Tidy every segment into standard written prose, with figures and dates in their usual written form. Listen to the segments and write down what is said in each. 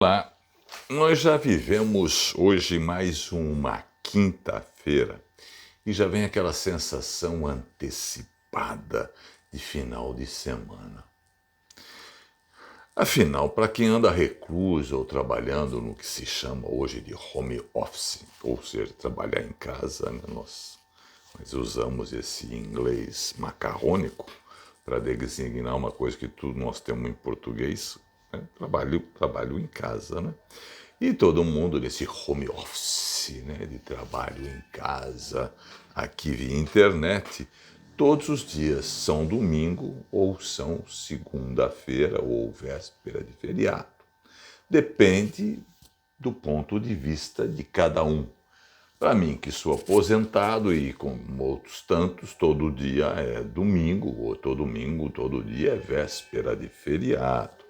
Olá, nós já vivemos hoje mais uma quinta-feira e já vem aquela sensação antecipada de final de semana. Afinal, para quem anda recluso ou trabalhando no que se chama hoje de home office, ou seja, trabalhar em casa, né? Nós usamos esse inglês macarrônico para designar uma coisa que tudo nós temos em português, né? Trabalho em casa, né? E todo mundo nesse home office, né? De trabalho em casa, aqui via internet, todos os dias são domingo ou são segunda-feira ou véspera de feriado. Depende do ponto de vista de cada um. Para mim, que sou aposentado e como outros tantos, todo dia é domingo, ou todo dia é véspera de feriado.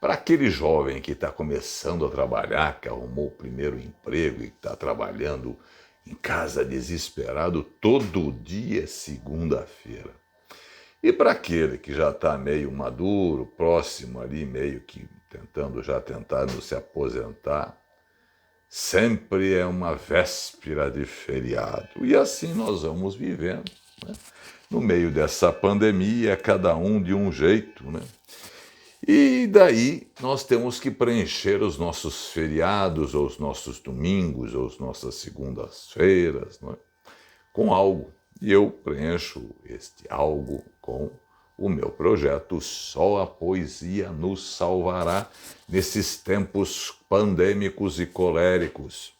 Para aquele jovem que está começando a trabalhar, que arrumou o primeiro emprego e está trabalhando em casa desesperado, todo dia é segunda-feira. E para aquele que já está meio maduro, próximo ali, meio que tentando se aposentar, sempre é uma véspera de feriado. E assim nós vamos vivendo, né? No meio dessa pandemia, cada um de um jeito, né? E daí nós temos que preencher os nossos feriados, ou os nossos domingos, ou as nossas segundas-feiras, não é? Com algo. E eu preencho este algo com o meu projeto Só a Poesia Nos Salvará nesses tempos pandêmicos e coléricos,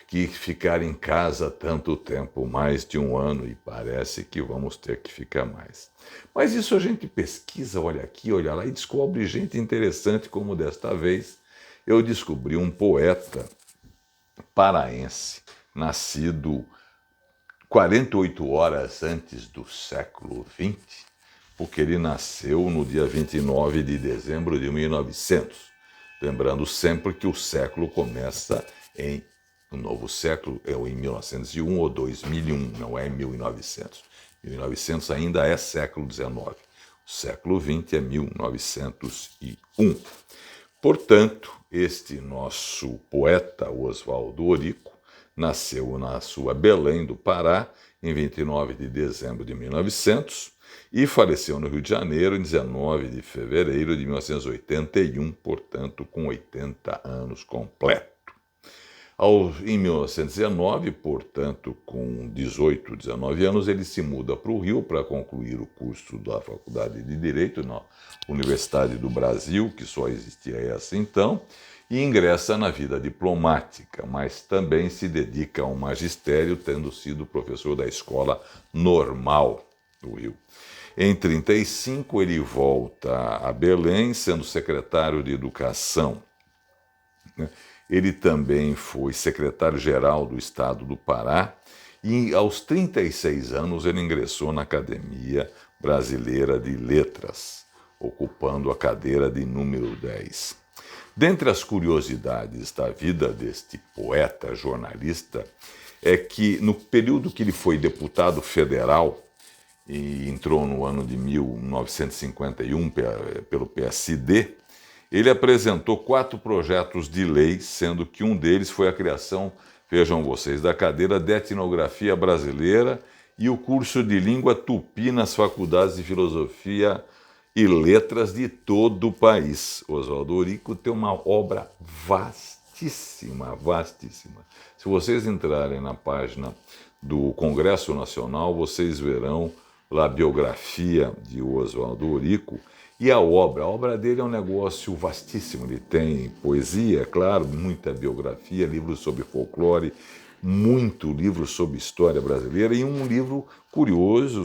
que ficar em casa tanto tempo, mais de um ano, e parece que vamos ter que ficar mais. Mas isso a gente pesquisa, olha aqui, olha lá, e descobre gente interessante, como desta vez eu descobri um poeta paraense, nascido 48 horas antes do século XX, porque ele nasceu no dia 29 de dezembro de 1900. Lembrando sempre que o século começa o novo século é em 1901 ou 2001, não é em 1900. 1900 ainda é século XIX. O século XX é 1901. Portanto, este nosso poeta, Oswaldo Orico, nasceu na sua Belém do Pará, em 29 de dezembro de 1900, e faleceu no Rio de Janeiro em 19 de fevereiro de 1981, portanto, com 80 anos completos. Em 1919, portanto, com 18, 19 anos, ele se muda para o Rio para concluir o curso da Faculdade de Direito na Universidade do Brasil, que só existia essa então, e ingressa na vida diplomática, mas também se dedica ao magistério, tendo sido professor da Escola Normal do Rio. Em 1935, ele volta a Belém, sendo secretário de Educação. Ele também foi secretário-geral do Estado do Pará e, aos 36 anos, ele ingressou na Academia Brasileira de Letras, ocupando a cadeira de número 10. Dentre as curiosidades da vida deste poeta jornalista é que, no período que ele foi deputado federal, e entrou no ano de 1951 pelo PSD, ele apresentou 4 projetos de lei, sendo que um deles foi a criação, vejam vocês, da cadeira de Etnografia Brasileira e o curso de Língua Tupi nas faculdades de Filosofia e Letras de todo o país. Oswaldo Orico tem uma obra vastíssima, vastíssima. Se vocês entrarem na página do Congresso Nacional, vocês verão lá a biografia de Oswaldo Orico. E a obra dele é um negócio vastíssimo. Ele tem poesia, claro, muita biografia, livros sobre folclore, muito livro sobre história brasileira e um livro curioso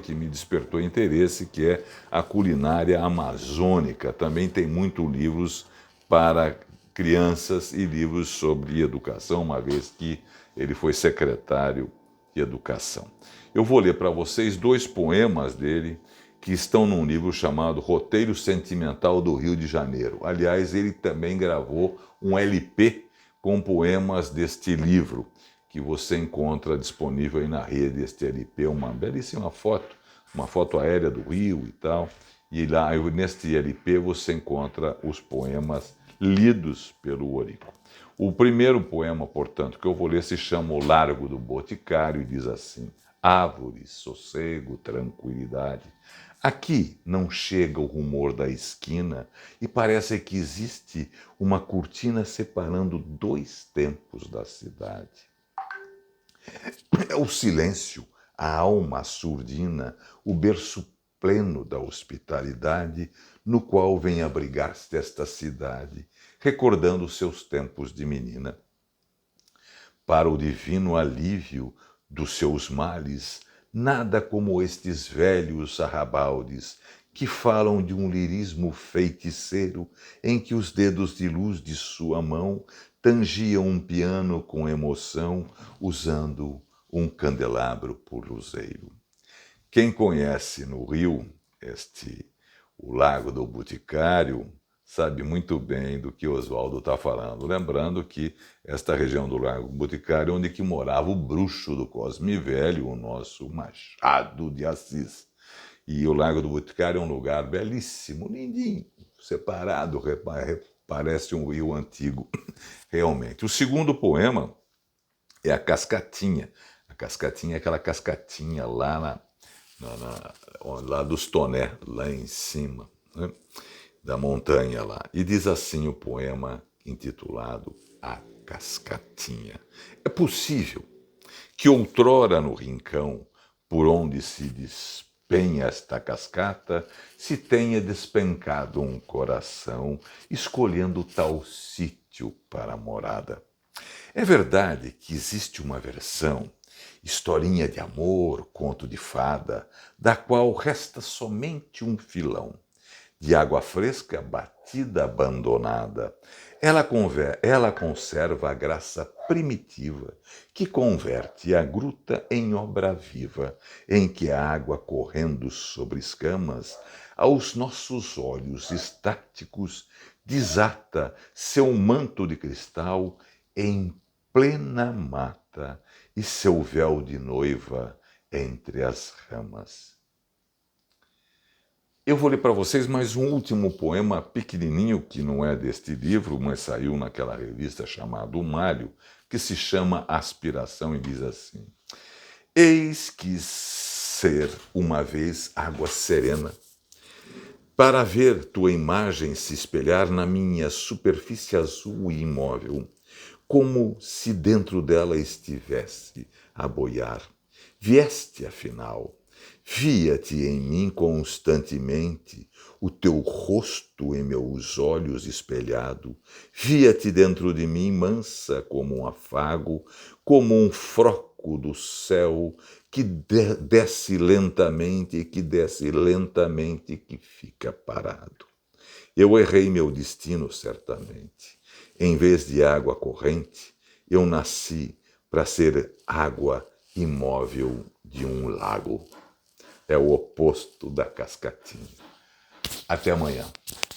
que me despertou interesse, que é a culinária amazônica. Também tem muitos livros para crianças e livros sobre educação, uma vez que ele foi secretário de Educação. Eu vou ler para vocês 2 poemas dele, que estão num livro chamado Roteiro Sentimental do Rio de Janeiro. Aliás, ele também gravou um LP com poemas deste livro, que você encontra disponível aí na rede, este LP, uma belíssima foto, uma foto aérea do Rio e tal. E lá, neste LP, você encontra os poemas lidos pelo Orico. O primeiro poema, portanto, que eu vou ler se chama O Largo do Boticário e diz assim: árvores, sossego, tranquilidade. Aqui não chega o rumor da esquina e parece que existe uma cortina separando dois tempos da cidade. É o silêncio, a alma surdina, o berço pleno da hospitalidade, no qual vem abrigar-se esta cidade, recordando seus tempos de menina. Para o divino alívio dos seus males, nada como estes velhos arrabaldes que falam de um lirismo feiticeiro em que os dedos de luz de sua mão tangiam um piano com emoção, usando um candelabro por luzeiro. Quem conhece no Rio o Lago do Boticário sabe muito bem do que Oswaldo está falando. Lembrando que esta região do Lago do Boticário é onde que morava o bruxo do Cosme Velho, o nosso Machado de Assis. E o Lago do Boticário é um lugar belíssimo, lindinho, separado, parece um rio antigo, realmente. O segundo poema é a Cascatinha. A Cascatinha é aquela cascatinha lá lá dos Toné, lá em cima, né, da montanha lá. E diz assim o poema intitulado A Cascatinha. É possível que outrora no rincão, por onde se despenha esta cascata, se tenha despencado um coração, escolhendo tal sítio para a morada. É verdade que existe uma versão, historinha de amor, conto de fada, da qual resta somente um filão, de água fresca, batida, abandonada. Ela conserva a graça primitiva, que converte a gruta em obra viva, em que a água correndo sobre escamas, aos nossos olhos estáticos, desata seu manto de cristal em plena mata e seu véu de noiva entre as ramas. Eu vou ler para vocês mais um último poema pequenininho, que não é deste livro, mas saiu naquela revista chamada O Malho, que se chama Aspiração e diz assim: eis que ser uma vez água serena, para ver tua imagem se espelhar na minha superfície azul e imóvel, como se dentro dela estivesse a boiar. Vieste, afinal, via-te em mim constantemente, o teu rosto em meus olhos espelhado, via-te dentro de mim mansa como um afago, como um froco do céu que desce lentamente e que desce lentamente e que fica parado. Eu errei meu destino, certamente. Em vez de água corrente, eu nasci para ser água imóvel de um lago. É o oposto da cascatinha. Até amanhã.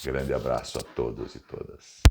Grande abraço a todos e todas.